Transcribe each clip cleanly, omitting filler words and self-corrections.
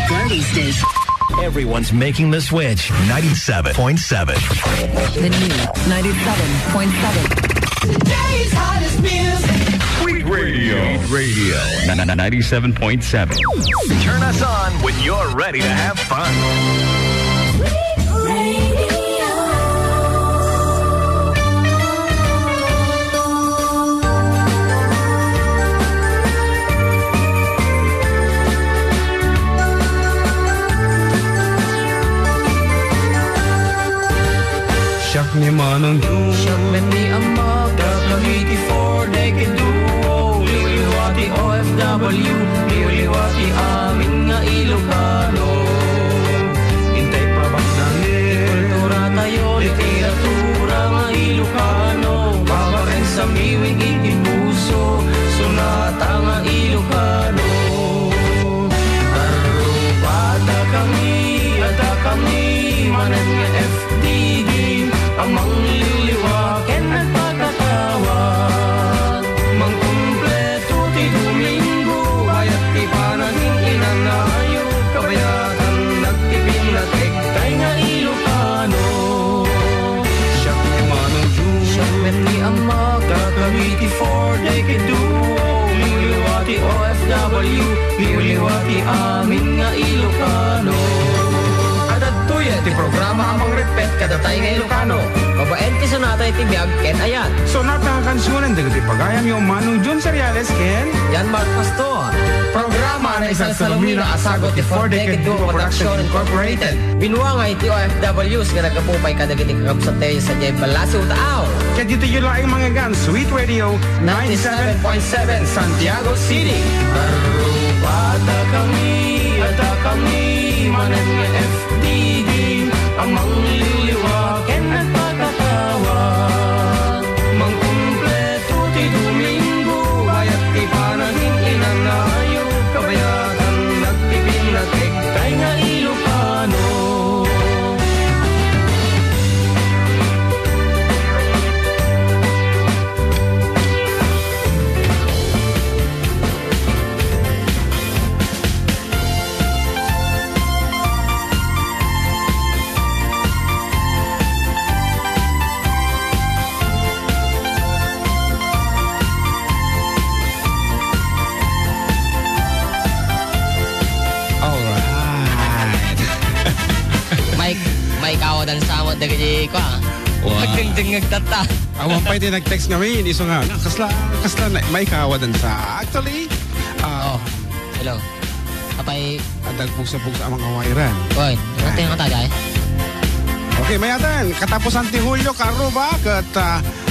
Party Station. Everyone's making the switch. 97.7. The new 97.7. Today's hottest music. Sweet Radio. 97.7. Turn us on when you're ready to have fun. Siyak ni Manang June, siyak ni Amag, Davlagiti for Decade Duo, liwati OFW, liwati amin nga Ilocano. hintay pa bagdangin, Kultura tayo, literatura nga Ilocano, babaren sa miwing itipuso, sunata nga Ilocano. Arupata kami, ada kami, manan nga FDD, amang liliwaken at pagkatawag. Mangkumpleto ti Domingo, bayat ti panaging inanayo, kabayatan nagtipin na tektay nga Ilocano. siyak ni Manang June, Siyak ni Amag, Davlagiti for Decade Duo, liwati OFW, liwati amin nga Ilocano. Tuya ti programa amang repet kadatay nga Ilocano. Babaen ti sonata iti biag ken ayan. sonata ang kansunan dagiti pagayam yung Manong June Seriales ken Yan Mark Pastor. Programa na isang Salomina asagot ti 4 Decade Duo Production Incorporated. Binuangay ti OFWs nga nagkapupay kadagiti kakapsatay sa Jay Balasi Utaaw. kaya dito yun lang ang mga gan Sweet Radio 97.7 Santiago City. Arupata kami, ada kami, manan nga FDD, amang liliwaken at pagkatawag. Mangkumpleto ti Domingo, bayat ti panaging inanayo, kabayatan nagtipin na tektay nga Ilocano. May kawadan sa amot dagiti ko ah. Wow. Magdingding nagtata. awan pa iti nag-text ngamin iso nga kasla na may kawadan sa actually Hello. Apay, adagpugsa-pugsa ang mga wairan. oy, natin ang tagay. Okay, mayatan, katapusan ti Hulyo karo ba ket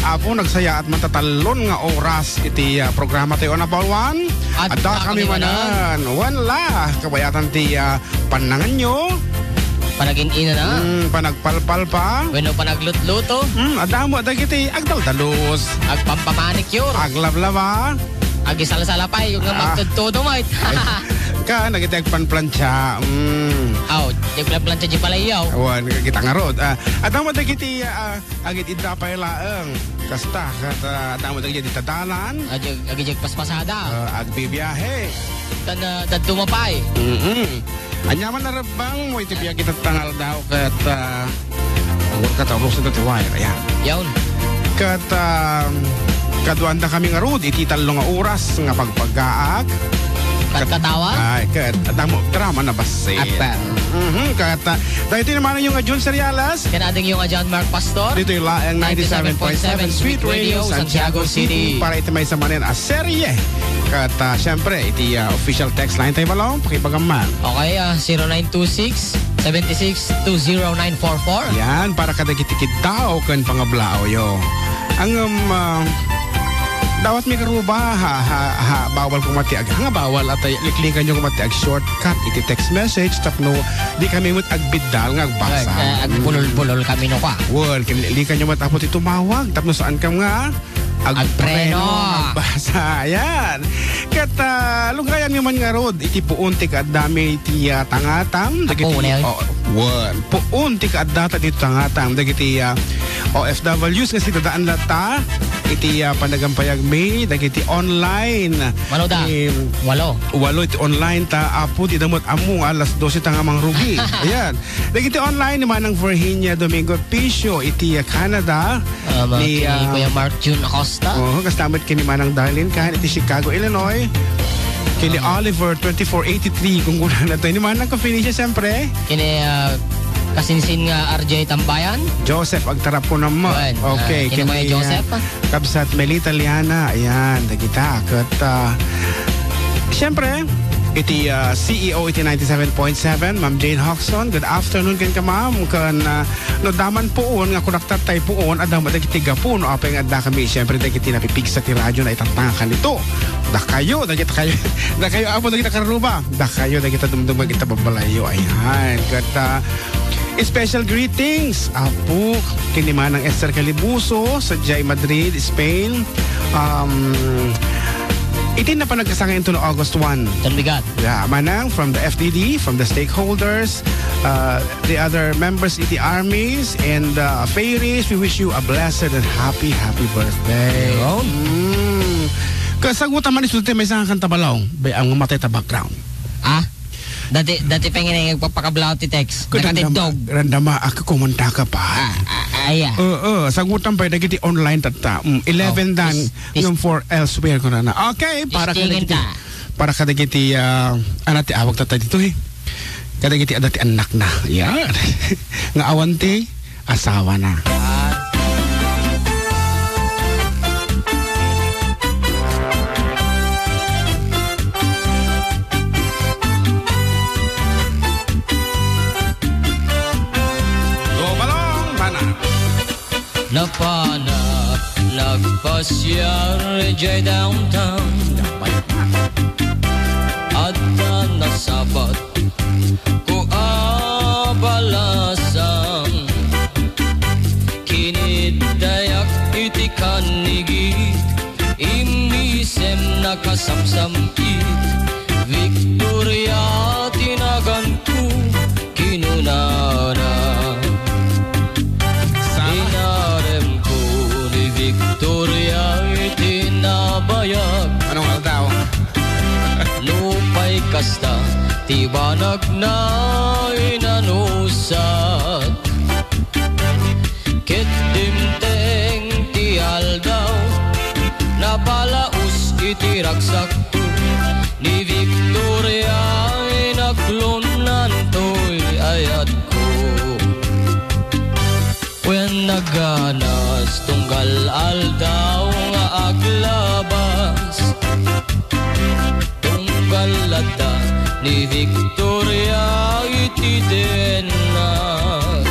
apo nagsaya at matatalon nga oras iti programa tayo na Balwan. At Adda kami manan. Wala kabayatan ti panangan nyo. Panagin ina na. Panagpalpal pa. Bueno, panaglut-luto. Adda mo dagiti agdaldalos. Agpampamanicure. Aglablaba. Agisalasala-pay. Yung nga magtudtudo mo. Ka nagiti agpanplansya. Aw, yung plancha di pala iyaw. Awan kita nga rod. Adda mo dagiti agit idda pa ilaeng. Kasta kat adda mo dagiti tadalan. Agijag paspasada. Agbibiyahe. Dan tumapay. Anyaman na rabang mo itibiyag kita tangal daw kat ang katawag sa dati wire. Ayan. Yawn. Kat kaduanda kami nga rod iti talong nga oras nga pagpagaag. Katkatawa? Ay, kat adamo drama na basit. Akbar. Kat dahil naman yung June Serialas. Kanading yung John Mark Pastor. Dito yung laeng 97.7 Sweet Radio Santiago City. Para iti may samanin a serye. Kat syempre iti official text line tayo balong pakipagaman. Okay, 0926-76-20944. Yan, para kadagitikid tao kan pangablao yo. Ang dawat mi karuba bawal kong matiag nga bawal at liklingan nyo kong matiag shortcut iti text message tapno di kami mo't agbiddal nga agbasa Agpulol-pulol kami no ka. well kinilikan nyo matapos tumawag tapno saan kam nga Agpreno. Agbasa. Ayan. Kat lugayan nga man nga road, iti puon ti kaadami iti tangatam. Apo na yun? Puon ti kaadata dito tangatam. Dagiti OFWs nga sitadaan lata. Iti panagampayag may. Dagiti online. Mano da? Walo iti online ta. Apo ti damot among alas 12 tangamang rugi. Ayan. Dagiti online naman ang Virginia Domingo Pisio. Iti Canada. Ni Kuya Mark June Acosta. Kastamit kini Manang Darlene kahit iti Chicago, Illinois. Kini Oliver 2483 kung kulang na ito. Ni Manang ka-finish siyempre. Kini kasinsin nga RJ Tambayan. Joseph Agtarap po naman. Okay. Kini Joseph. Kabsat Melita Liana. Ayan. Dagita. Kat siyempre iti CEO iti 97.7 Ma'am Jane Hoxton. Good afternoon kan ka ma'am. Kan no daman poon nga kunaktat tayo poon adama dagiti gapon o apay nga adda kami siyempre dagiti napipiksa ti radyo na itatangakan ito. Da kayo apo dagiti karuba. Da kayo dagiti dumdumag ita babalayo. Ayan. Kat special greetings apo kini Manang Esther Calibuso sa Jai Madrid, Spain. Iti na pa nagkasangayin ito no August 1. Tanbigat. Yeah, Manang from the FDD, from the stakeholders, the other members iti armies, and fairies, we wish you a blessed and happy birthday. Kasagutan man isulti may isang kanta balaw, ang matay ta background. Dati pengen yung papakablaw ti text. Nakatidog. Randama, ako kumanta ka pa. Sagutan pa dagiti online tata. 11 dan yung for elsewhere ko na. Okay, para kadagiti anati awag tata dito kadagiti adati anak na. Yan. Nga awanti asawa na. Napanap, nagpasyar, jay downtown. At nasabat ko abalasan. Kinidayak iti kanigit, imisem nakasamsamkit. Victoria tinagan ko, kinunana. Victoria itinabayag. Anong aldaw? Lupay kasta tibanag na inanusat. Kitimteng ti aldaw napalaus iti ragsakto. Ni Victoria inaglunan to'y ayat ko. When naganas tunggal aldaw nga aglabas, tunggal lata ni Victoria iti denag.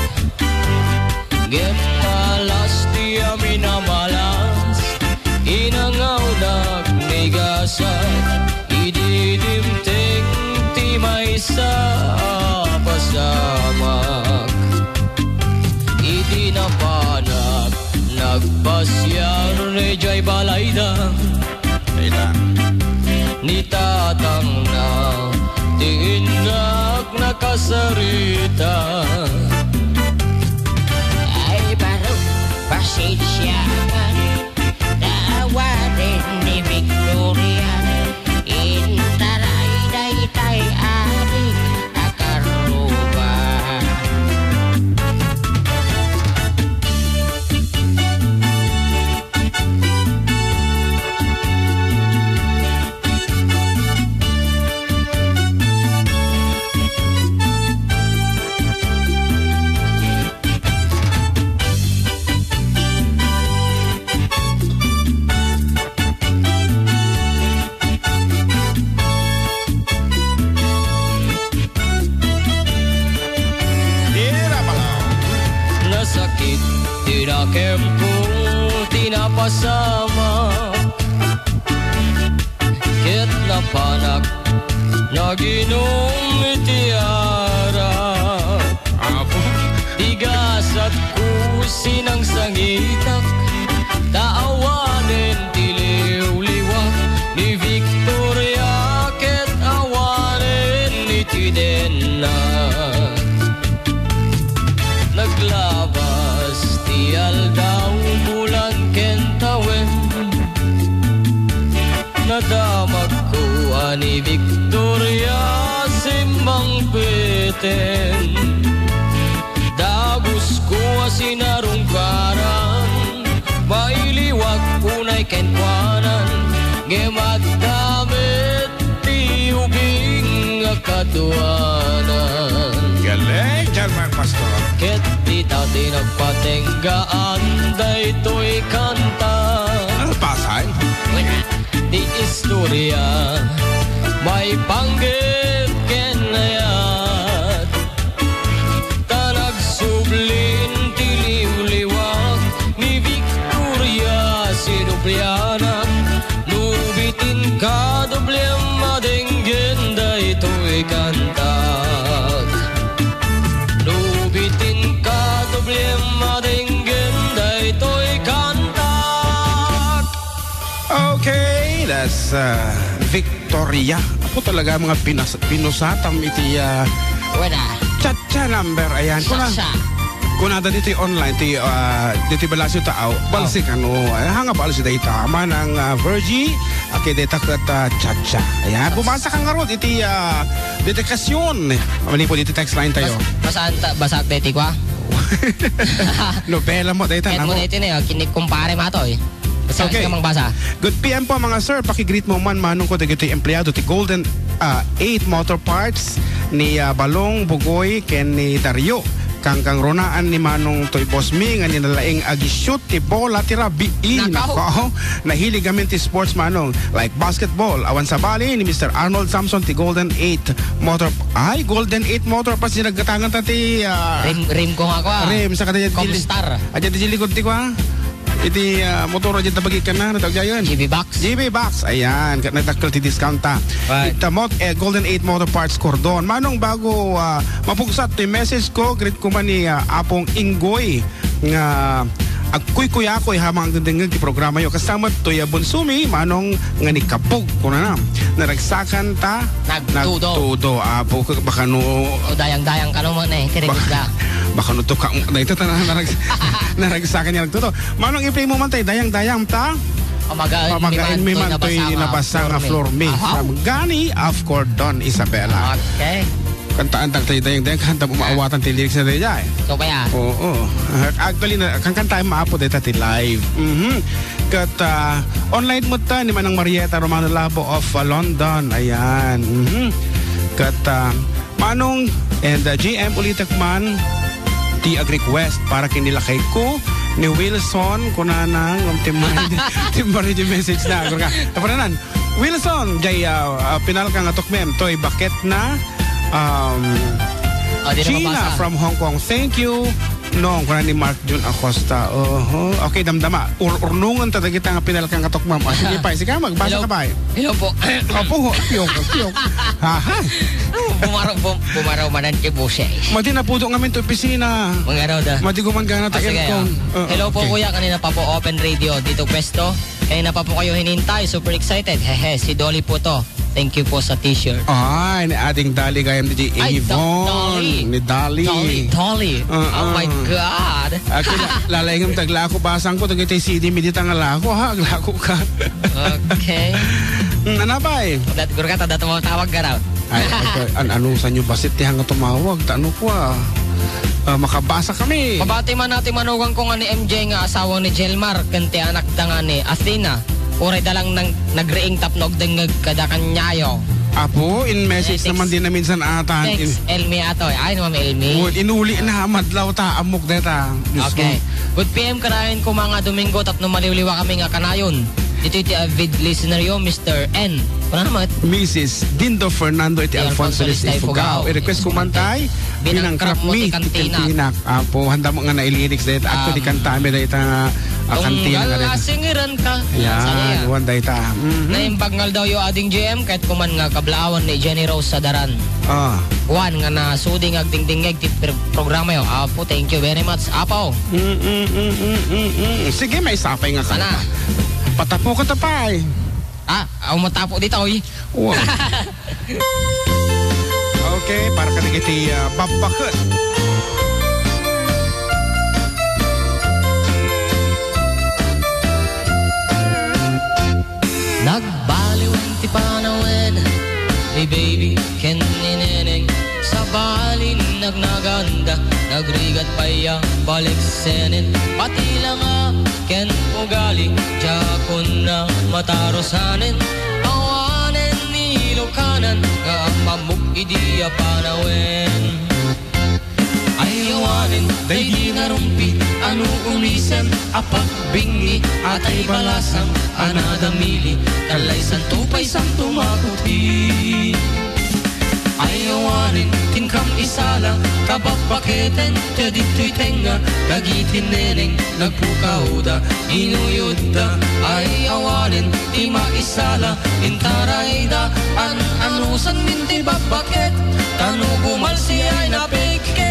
Gemalas ti amin amalas, inangaw nagnigasan, ididimting ti maysa pasamak. Napanap, nagpasyar ni Jay Balayda. Ni tatang na, tiinak nakasarita. Ay baro, pasensyahan, tawarin ni Victoria. Intaray daytay ari akaruba. Tinakempo, tinapasama. Ket napanak, naginom itiara. Tigasat ko sinang sangitak, taawanin ni Victoria simbang peten dabus ko sinarungkaran mailiwag unay kenkwanan gemadamit tiubing katuanan Galing dyan, mga pastor. ket di tati nagpatenggaan daytoy kanta Ano pasay? di istorya may panggit kenayat tanag sublin tiliw-liwag ni Victoria sinubliana nubitin ka doblem madenggen daytoy kantag nubitin ka doblem madenggen daytoy kantag. Okay, that's Victoria. Ako talaga mga pinusatam iti Wala. cha-cha number. Ayan. Sasha. Kung nada dito online, dito balasyo tao, balsik ano, hanga balasyo dito tama ng Virgie, okay, dito kat cha-cha. Ayan, bumasa kang ngarod, iti dedikasyon. Mali po dito text line tayo. Basak deti kwa. Nobela mo dito. Kahit mo deti na kinik kumpare mato eh. Basak Okay. ka mang basa. Good PM po mga sir, pakigreet mo man manong ko dito empleyado ti Golden 8 Motor Parts ni Balong Bugoy ken ni Dario. Kang ronaan ni Manong Toy Boss Mi nga ninalaing agishoot ti bola ti rabi. Nako. Nahilig gamin ti sports manong like basketball. Awan sa bali ni Mr. Arnold Samson ti Golden 8 Motor. Ay, Golden 8 Motor Parts sinagatangan ta ti Rim ko nga kwa. Rim sa kada Comstar. Adya ti likod ti kwa. Iti motor adya tabagi ka na natawag jayon. GB Box. GB Box, ayan, nadakkel ti discount ta. Right. Golden 8 Motor Parts Cordon. Manong bago mapugsat ti message ko, greet ko man ni Apong Inggoy nga agkuy-kuyakoy hamang gandengag ti programa yo kasama Toya Bonsumi manong nga ni kapog ko na naragsakan ta nagtudo apo baka no O dayang-dayang ka naman eh. Kirigusda. baka no to ka na ito naragsakan niya nagtudo manong i-play mo man tayo dayang-dayang ta pamagain mi man to'y nabasa nga floor me gani of Cordon Isabela. Okay. Kantaan tag tayo dayang kanta umaawatan ti lyrics na tayo dyan. So pa yan. Oo. Actually, kang kanta maapo dito ti live. Kat online mo ta ni Manang Marieta Romano Labo of London. Ayan. Kat Manong and GM Ulitakman ti ag-request para kinilakay ko ni Wilson kunanang timari di message na. Tapos Wilson, jay pinal ka nga tukmem. Toy bakit na Gina from Hong Kong. Thank you. No, kuna ni Mark Jun Acosta. Okay, damdama. Urnungan ta kita nga pinal kang katok ma'am. Sige pa, sige magbasa ka ba? Hello po. Opo, piyok. Ha. Bumaraw manan ti buse. Madi na puto ngamin to opisina. Mangaraw da. Madi gumangana ta aircon. Hello po kuya, kanina pa po open radio dito pwesto. Kanina pa po kayo hinintay, super excited. Hehe, si Dolly po to. Thank you po sa t-shirt. Ay, ni ating Dali gayam ni Yvonne. Ni Dali. Dolly. Oh my God. Ako lalayngam taglako basang ko tagay CD midita nga lako ha, glako ka. Okay. Ano ba eh? Guru ka tada tumawag ka raw. Ay, ano sa nyo basit tihang nga tumawag? Tano ko makabasa kami. Pabati man natin manugang ko nga ni MJ nga asawa ni Jelmar, kanti anak da nga ni Athena. Uray dalang nagreing tapnog dengag kada kanyayo. Apo, in message naman din na minsan atan. Thanks, Elmi ato. Ay naman Elmi. Inuli na madlaw ta amok deta. Okay. Good PM kanayon ko mga Domingo tapno maliwliwa kami nga kanayon. Dito iti avid listener yo, Mr. N. Kuna naman? Mrs. Dindo Fernando iti Alfonso Listay Fugao. I-request ko man tay. Binangkrap mi kantinak. Apo, handa mo nga na i-lyrics dito. Actually, kantami dito nga kantina nga dito. Singiran ka. Yan, one day ta. Naimbaggal daw yo ading GM kahit kuman nga kablaawan ni Jenny Rose sa daran. Juan nga na suding agdingdingeg ti programa yo. Apo, thank you very much. Apo. Sige, may sapay nga ka. Sana. Patapo ka tapay. Ako matapo dito, oy. Wow. Okay, para ka nagiti babakot. Nagbaliw ang ti panawin balin nagnaganda, nagrigat paya balik senin, pati lang ken ugali, jakon na matarosanin, awanen ni Ilokanan, nga mamuk idiya panawin. Ayawanin, day di narumpi, anu umisen, apak bingi, atay balasang, anadamili, kalay santupay santo makuti. Ayawanin, tinkam isala, kababaketen, tadito'y tenga, gagitin neneng, nagpukauda, inuyuda. Ayawanin, di maisala, intarayda, anusan minti babaket, tanu bumalsi ay napiket.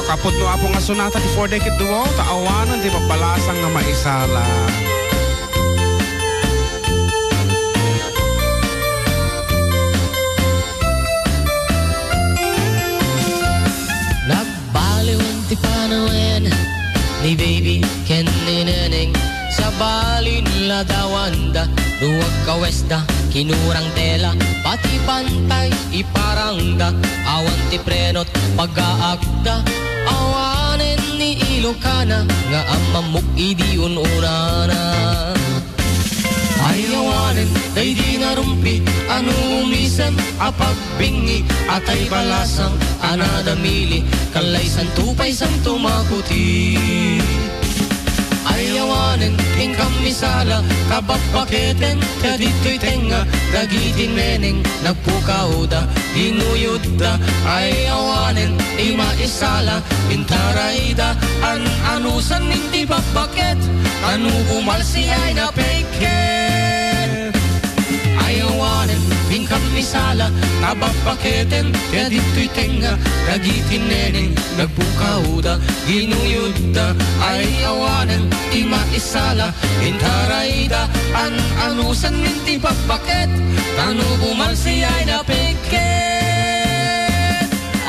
Kapot no apong nga sonata ti 4 decade duo, taawanan di pabalasang nga maisala. Nagbaliwan ti panawin ni baby ken ni neneng, sa balin ladawanda, duwag kawesta, kinurang tela, pati pantay iparangda, awan ti prenot pag-aakda, awanen ni Ilokana, nga amamuk idiun unana. Ayawanen, day di narumpi, anu umisen, apag bingi, atay balasang, anadamili, kalay santupay santo makuti. Ayawanen, tingkam misala, kababaketen, kadito'y tenga, dagitin meneng, nagpukauda, inuyuda. Ayawanen, di maisala, intarayda, anusan hindi babaket, anu umalsi ay napeket. Ayawanen, tingkam misala, kababaketen, kadito'y tenga, dagitin meneng, nagpukauda, inuyuda. Ayawanen, di maisala, intarayda, anusan minti babaket, tanu bumalsi ay napiket.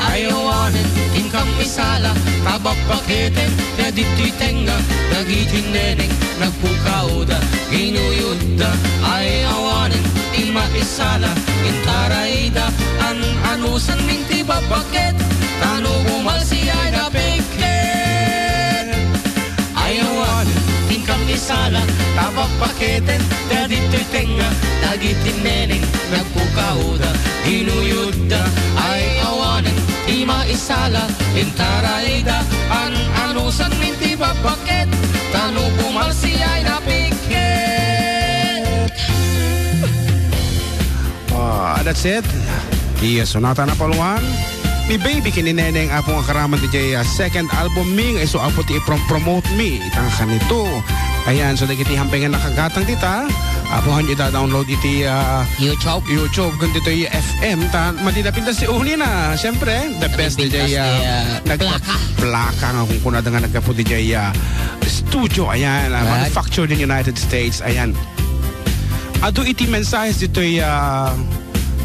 Ayawanen, tingkam misala, kababaketen, kadito'y tenga, dagitin neneng, nagpukauda, inuyuda. Ayawanen, di maisala, intarayda, anusan minti babaket, tanu bumalsi ay napiket. Ayawanen, tingkam isala, tabak paketen, dadito'y tenga, dagitin neneng, nagpukauda, inuyuda. Ayawanen, di maisala, intarayda, anusan minti babaket, tanu bumalsi ay napiket. That's it. Iya, sonata na paluan. Mi baby kinineneng apong akaraman ti jay second album ming iso apo ti promote mi itang kanito. Ayan, so dagiti hampengan nakagatang tita. Apohan ita download iti YouTube kundi ito yung FM ta madidapinta si Uni na. Siyempre, the best di jay plaka nga kung kuna nga nagkapo di jay studio. Ayan, manufactured in United States. Ayan. Ado iti mensahe dito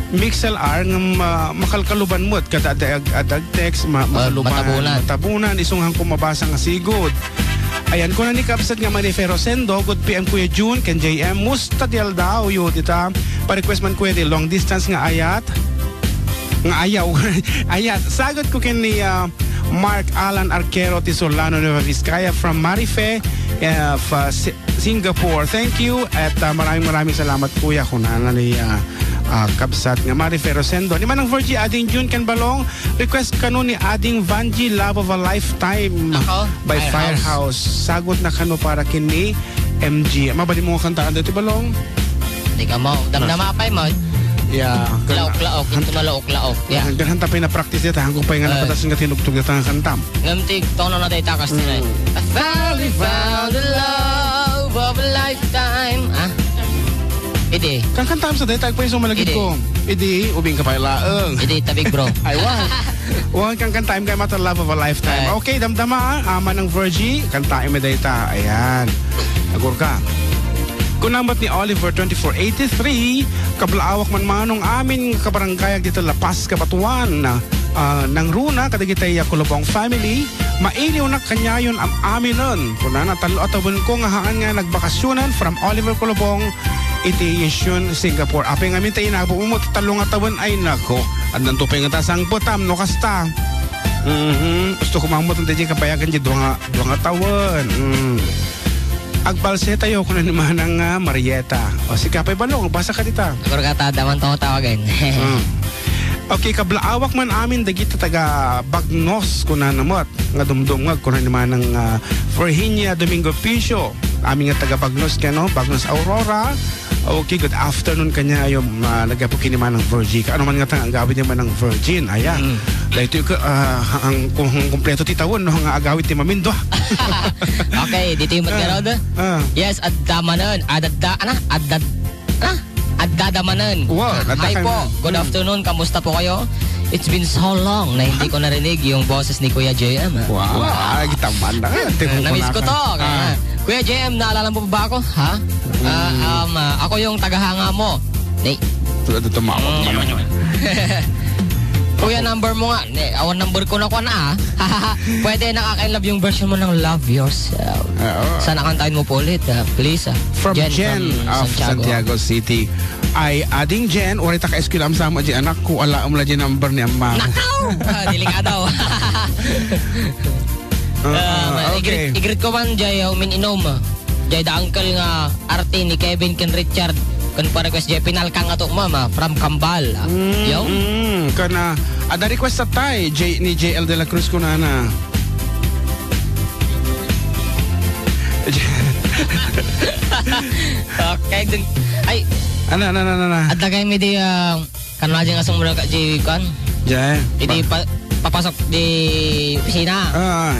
MixLR nga makalkaluban mo at kada adag text matabunan isunghan ko mabasa nga sigod. Ayan ko na ni kapsat nga Marifero Sendo good PM Kuya June ken JM musta dial daw yo dita pa-request man kuya di long distance nga ayat nga ayaw ayat sagot ko ken ni Mark Alan Arquero ti Solano Nueva Vizcaya from Marife Singapore. Thank you at maraming salamat kuya kung na ni kapsat nga Marifero Sendo. Ni manang Virgie ading June kan balong request kanu ni ading Vanji Love of a Lifetime by Firehouse. Sagot na kanu para kini MG. Mabali mo kantaan dito balong? Di ka mo. Damdamapay mo. Yeah. Laok-laok. Ito na laok-laok. Yeah. Hanggang hanta pa na practice dito. Hanggang pa yung napatas nga tinugtog dito ang kantam. Ngamtig, tono na tayo takas nila. I finally found the love of a lifetime. Idi. Kang kantam sa daytag pa yung sumalagid ko. Idi, ubing ka pa ilaang. Idi, tabig bro. Ay, wow. Wow, kang kantaim kay mata love of a lifetime. Okay, damdama ama ng Virgie. Kantaim mo dayta. Ayan. Agur ka. Kunambat ni Oliver 2483, kablaawak man manong amin kabarangayag dito Lapas, Kabatuan. Nang runa kadagitay kulubong family mailiw na kanyayon ang aminon kuna natalo atawon ko nga haan nga nagbakasyonan from Oliver Kulubong iti Yishun, Singapore. Apay nga minta inabo mo talong atawon ay nako andan to nga tasang putam no kasta. Gusto ko mamot ng DJ kapayagan di duwang atawon. Agbalse tayo kuno naman ng Marieta. O si Kapay Balong basa ka dita. Agor kata daman to tawagin. Okay, kablaawak man amin dagiti taga Bagnos kuna namot nga dumdumag kuna naman ng Virginia Domingo Pisio. Amin nga taga Bagnos kano, Bagnos Aurora. Okay, good afternoon kanya yung nagapukin naman ng Virgin. Ano man nga tang ang gawin naman ng Virgin. Ayan. Dahil ito ang kumpleto titawon no nga agawit ti Mamindo. Okay, dito yung magkaroon. Yes, addamanan. Addadamanan. Wow, Hi po. Good afternoon. Kamusta po kayo? It's been so long na hindi ko narinig yung boses ni Kuya JM. Wow. Gitaman na. Namiss ko to. Kuya JM, naalala mo ba ako? Ha? Ako yung tagahanga mo. Tulad ito mawag naman. Kuya, number mo nga. Awan number ko na na. Pwede nakaka-love yung version mo ng Love Yourself. Sana kantahin mo po ulit. Please. From Jen of Santiago City. Ay ading Jen, orita ka eskwela sama di anak ko ala umla di number ni amma. Nakaw! Delikado. Okay. Igrit ko man jay umin-inom. Jay da uncle nga arte ni Kevin ken Richard. Kan pa request jay pinalkang ato mama from Kambal. Yo. Kana ada request sa tay ni JL de la Cruz ko na. Okay, dun. Ay. Ana. At lagay mi di kan aja nga sumula ka jay kan. Jay. Idi papasok di opisina.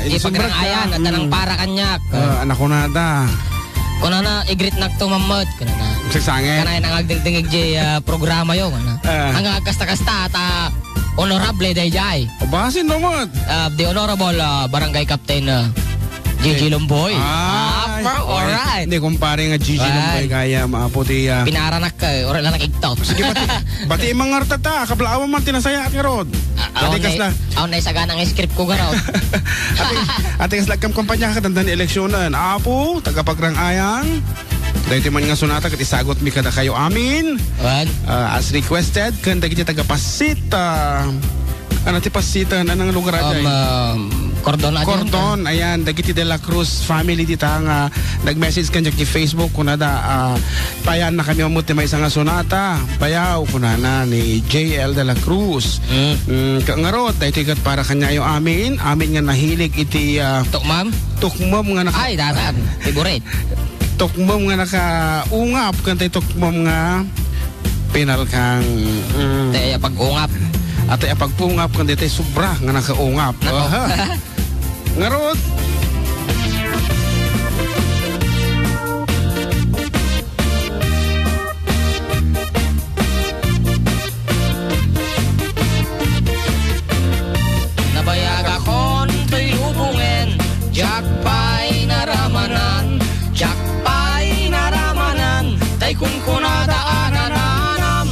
Di pagrangayan at nang para kanyak. Anak ko na da. Kuna na igrit nak tumamot kuna na. Sagsangit. Kana nang agdingdingig di programa yo kana. Ang kasta-kasta ta honorable dayjay. Basin nomot. The honorable barangay captain Gigi Lomboy. Alright. Hindi kumpare nga Gigi Lomboy kaya maaputi. Pinaranak ka, oras lang nakiktok. Sige, bati mga artata, kablaawan man tinasaya at nga rod. Atikas na. Ako na isaga ng script ko ga rod. Atikas lang kampanya ka tandan eleksyonan. Apo, tagapagrangayan. Dahil man nga sunata kat isagot mi kada kayo amin. As requested, kanda kita tagapasit. Ano ti pasitan? Anong lugar aday? Cordon, ayan, dagiti de la Cruz family dita nga nag-message kanya ki Facebook kunada payan na kami mamuti may isang sonata payaw kunana ni JL de la Cruz. Ngarot dahil tigat para kanya yung amin nga nahilig iti tukmam nga naka ay datan favorite tukmam nga naka-ungap kantay tukmam nga pinalkang tayo pag-ungap at ay pagpungap kundi tayo sobra nga nakaungap. Ngarot. Nabayag akon to'y lubungin, jakpay naramanan, tay kunkunadaanan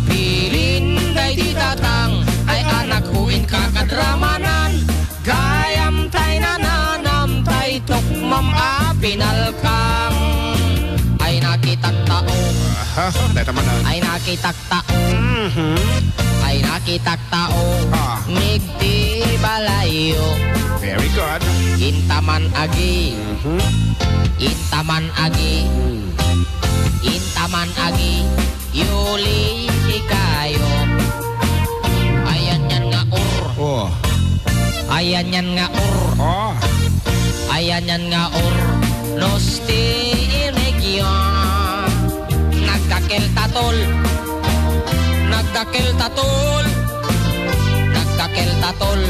pilin day di tatang, ay anak huwin kakadramanan, gayam tay nananam, tay tukmam pinalkang, ay nakitak tao, ay nakitak tao, ay nakitak tao, nigdi balayo, very good, intaman agi, intaman agi, intaman agi, yuli ikayo, ayan yan nga ayan yan nga ayan yan nga nosti iregyon, nagdakil tatol,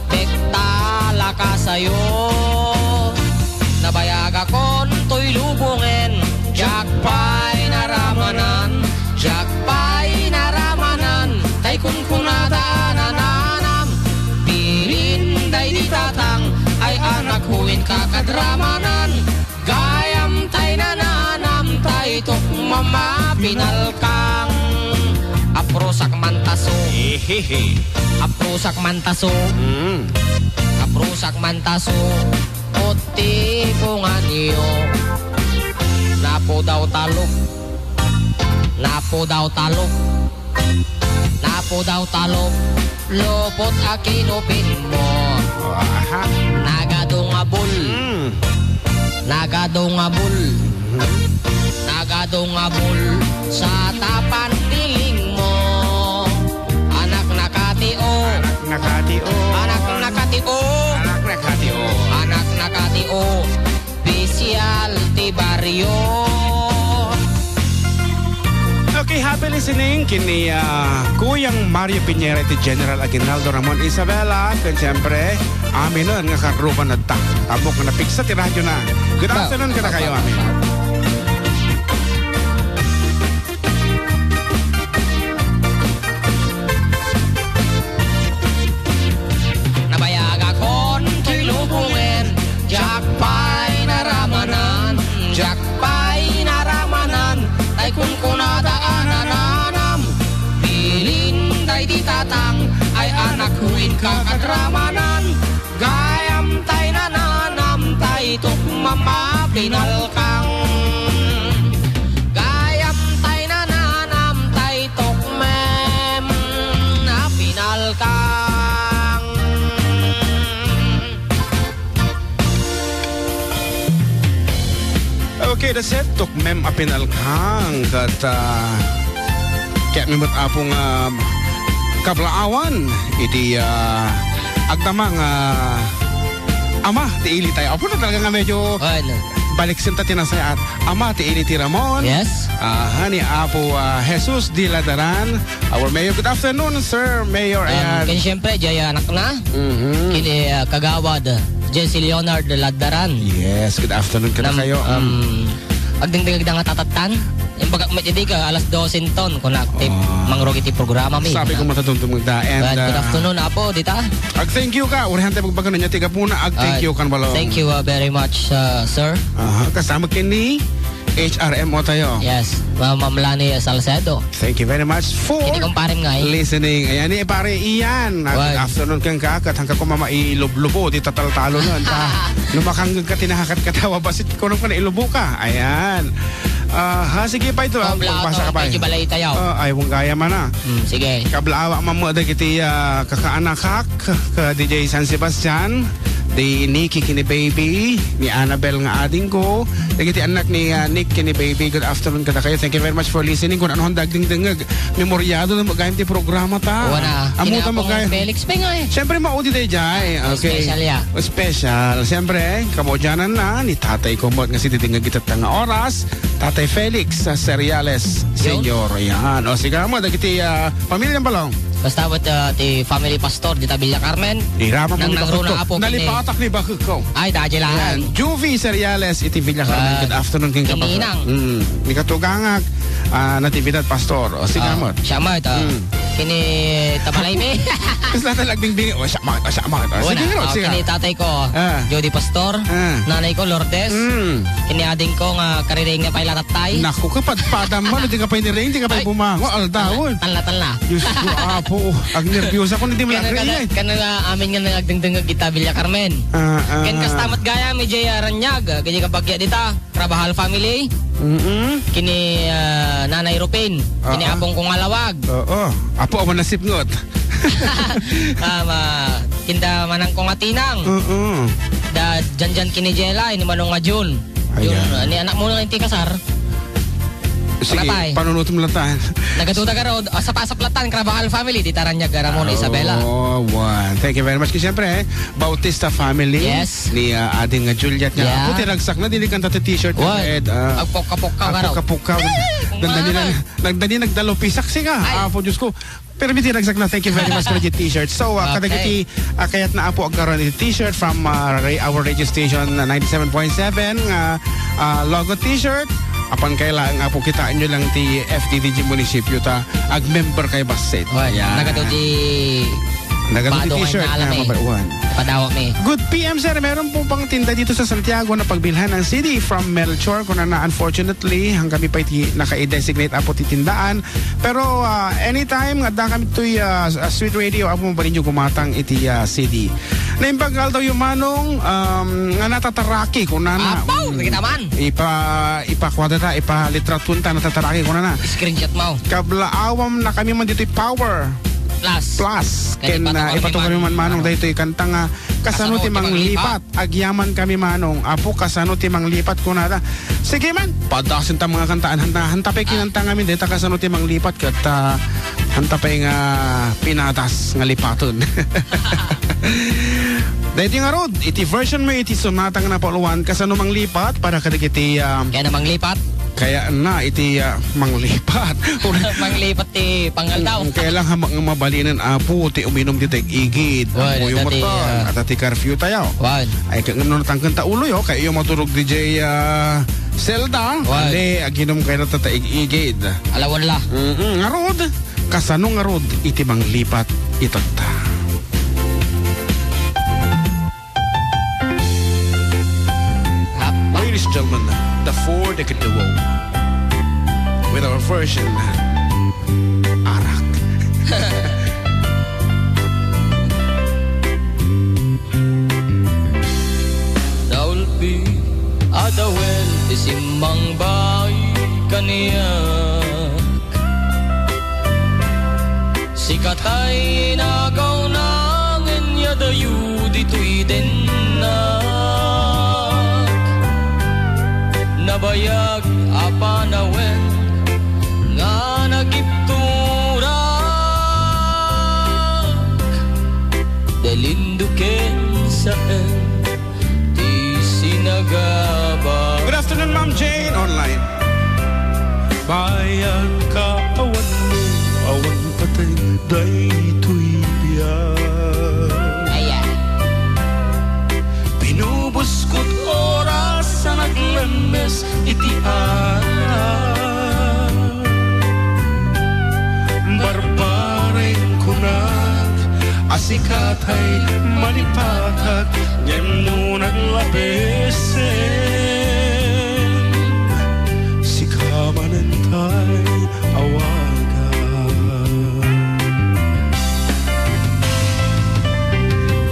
bektala ka sayo, nabayag akon to'y lubungin, jakpay naramanan, tay kunkunadaanan, pilin day di tatang, ay anak huwin kakadramanan, gayam tay nananam, tay tukmama pinalkang, Aprusak mantaso. Hehehe. Aprusak mantaso. Aprusak mantaso. Puti bungan iyo. Napo daw talok. Napo daw talok. Napo daw talok. Lupot akinupin mo. Aha. Nagadungabul. Nagadungabul. Nagadungabul sa tapan piling mo. Anak nakatio. Nakatio. Anak nakatio. Anak nakatio. Anak nakatio. Bisial ti baryo. Okay, happy listening kini Kuyang Mario Piñera ti General Aguinaldo Ramon Isabela. Kan siyempre, amin nun nga karuban na tamok na napiksa ti radyo na. Good afternoon ka na kayo, amin. Nabayag akon to'y lubungin. Jakpay naramanan. Jakpay naramanan. Tay kun kunadaanan anam. Bilin tay di tatang. Ay anak huwin kang adramanan. Gayam tay nananam. Tay tukmama pinalkang. Gayam tay nananam. Tay tukmem na pinalkang. Okay, that's it. Tukmem apinalkang. Kat kaya mimot apong kablaawan. Iti agdamang ama, ti ili tayo. Apo na talaga nga medyo Ano? balik sinta tinasayat. Ama, ti ili ti Ramon. Yes? Ni Apo Jesus de Ladaran. Our Mayor. Good afternoon, Sir Mayor. Ayan. Kaya siyempre, Jaya anak na. Kini kagawad, Jesse Leonard Ladaran. Yes, good afternoon ka na kayo. Agdingding nga tatatan. Yung pag jadi ka alas 12 ton kung active mangrog iti programa mi. Sabi ko matatuntong magda. And Good afternoon Apo, dita. thank you ka. Urihan tayo magbaga niya. Tiga muna. Thank you kan balong. Thank you very much, sir. Kasama kini HRMO tayo. Yes, Ma'am Lani Salcedo. Thank you very much for Hindi kong parin nga listening. Ayan ni pare Ian. Good afternoon kang kakat. Hanggang ko mama ilublubo. Di tatal-talo nun. Lumakanggang ka tinahakat katawa. Basit ko nung ka na ilubo ka. Ayan. Sige pa ito. Pagpasa ka pa. Medyo balay tayo. Ay, wong gaya man na. Sige. Kablaawa mamuda kiti kakaanak ka DJ San Sebastian. Di Nikki kini baby, ni Annabel nga ading ko. Dagiti anak ni Nick kini baby. Good afternoon kada kayo. Thank you very much for listening. Kung ano dagding dengag memoryado na magayam ti programa ta. Wana. Amuta magayam. Felix Pengay. Siyempre maudi tayo jay. Okay. Special ya. Special. Siyempre, kamodyanan na ni Tatay Kumot nga si titingag kita nga oras. Tatay Felix Seriales Senior. Yan. O sige mo, dagiti pamilya ng balong. Basta ti family pastor di Villa Carmen. Hirama Nang nagruna Apo nalipatak ni bakit ko. Ay, dadya lang. Juvie Seriales, iti Villa Carmen. Good afternoon king kapatid. Kininang. Ni katugangag, natividad pastor. O, sige mo. Siya mo, kini tabalay mi. Kasi natin lagbing-bing. O, siya mo. Sige nga, sige. Kini tatay ko, Jody Pastor. Nanay ko, Lourdes. Kini ading ko, kariring nga pa'y latatay. Naku, kapadpadam mo. Hindi ka pa'y niring, hindi ka pa'y bumango. Aldawon. Tala. Diyos ko, Apo. Ang nervyos ako, hindi mo lang Kana amin nga nagdingdingag kita Villa Carmen. Ken kastamat gaya mi Jay Aranyag. Kini kapagya dita, Trabahal family. Kini Nanay Rupin. Kini apong kong alawag. Oo. Apo, ako nasipngot. Kinda manang kong atinang. Da janjan kini Jela, ini manong nga June. Yun, ni anak mo nang inti kasar. Sige, panunutom lang tayo. Nagatuta ka raw, saplatan, Trabahal family, di Taranyag, Ramon Isabela. Oh, one. Thank you very much. Kasi siyempre, Bautista family. Yes. Ni ading Juliet nga. Yeah. Puti ragsak na, dili kanta t-shirt. Agpok-kapok-kaw ka raw. Agpok-kapok-kaw. Nagdalo pisak siya. Apo, Diyos ko. Pero biti ragsak na. Thank you very much for the t-shirt. So, kadagiti, kayat na apo agkaroon ni t-shirt from our radio station 97.7 logo t-shirt. Apan kailangan nga po kitaan nyo lang ti FDDG munisipyo ta ag-member kay Baset. Nagado di Nagano Bado t-shirt nga na alam mabayuan. Padawa me. Good PM sir, meron po pang tinda dito sa Santiago na pagbilhan ng CD from Melchor kung na unfortunately hanggang kami pa naka-designate apo titindaan. Pero anytime nga kami to'y Sweet Radio apo mo ba ninyo gumatang iti CD. Naimbagal daw yung manong nga natataraki kung na Apaw! Kita man! Ipa-kwadata, ipa-litratunta natataraki kung na. Screenshot mo. Kablaawam na kami man dito'y power. Plus. Ken ipatong kami man manong dahito kantang kasano timang lipat. Agyaman kami manong. Apo kasano timang lipat ko na. Sige man. Padasin ta mga kantaan. Hantapay kinanta ngamin dito kasano timang lipat. Kat hantapay nga pinatas nga lipaton. Dahito nga rod. Iti version mo iti sonata nga napuluan. Kasano mang lipat para kadagiti Kaya namang lipat. Kaya na iti manglipat. Manglipat ti pangal daw. Kaya lang mabalinan apo ti uminom ti igid. Apo yung mata. At ti curfew tayo. Ay kung natangkan ta ulo yo. Kaya yung maturog DJ Zelda. Hindi aginom kayo na igid. Alawan la. Ngarod. Kasano ngarod iti manglipat itata. Ladies and gentlemen, the four-decade duo with our version Arak. Naulpi adawel isimang bay kaniyak sikatay nagaw nangin yadayu dito'y dennak nabayag apanawen nga nagipturak dalinduken sa ti sinagaba. Good afternoon, Ma'am Jane. Online. Bayan ka awan mo, awan patay, dayto'y biyak. Ayan. Pinubuskot oras sa naglemes iti araw. Barbareng kunag, asikatay malipatag, ngem no naglabesen. Sikamanentay awagan.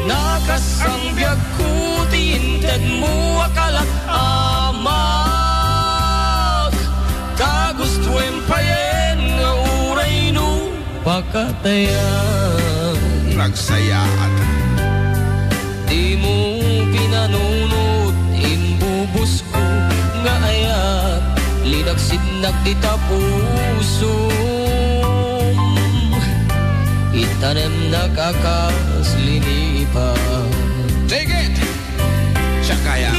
Nakasangbyag ko tinted mo akalat amag kagustuin payen nga uray no pakatayan Nagsayaan. di mo pinanunod imbubus ko nga ayat linagsidnak di tapuso itanem nakakaslinipan. Take it! Shakaya.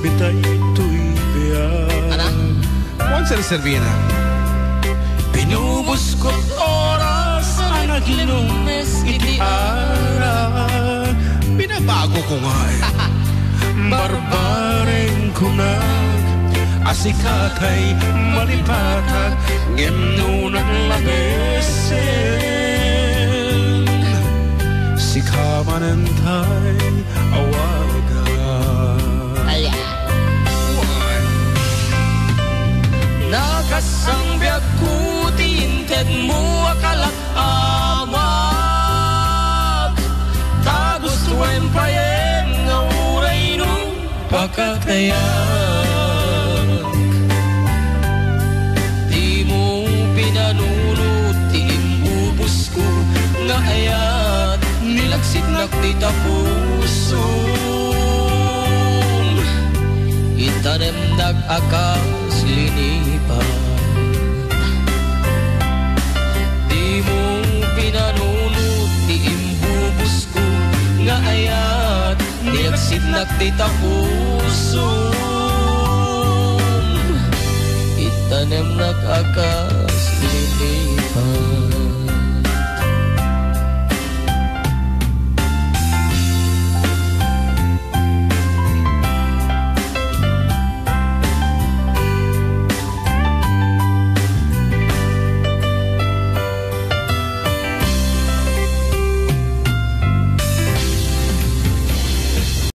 Bitay to'y biyak. Once Servina. Pinubos ko't oras ang naglumes iti araw. Binabago ko nga eh. Barbareng kunag, asikatay malipatag, ngem no naglabesen. Sikamanentay awagan. Nakasangbyag ko tinted mo akalat amag kagustuin payen nga uray no pakatayan di mo pinanunod ti imbubus ko nga ayat nilagsidnak di tapuso itanem nag-akas linipan. Di mong pinanunod, di imbubus ko nga ayat, niyagsidnak di tapusom. Itanem nag-akas linipan.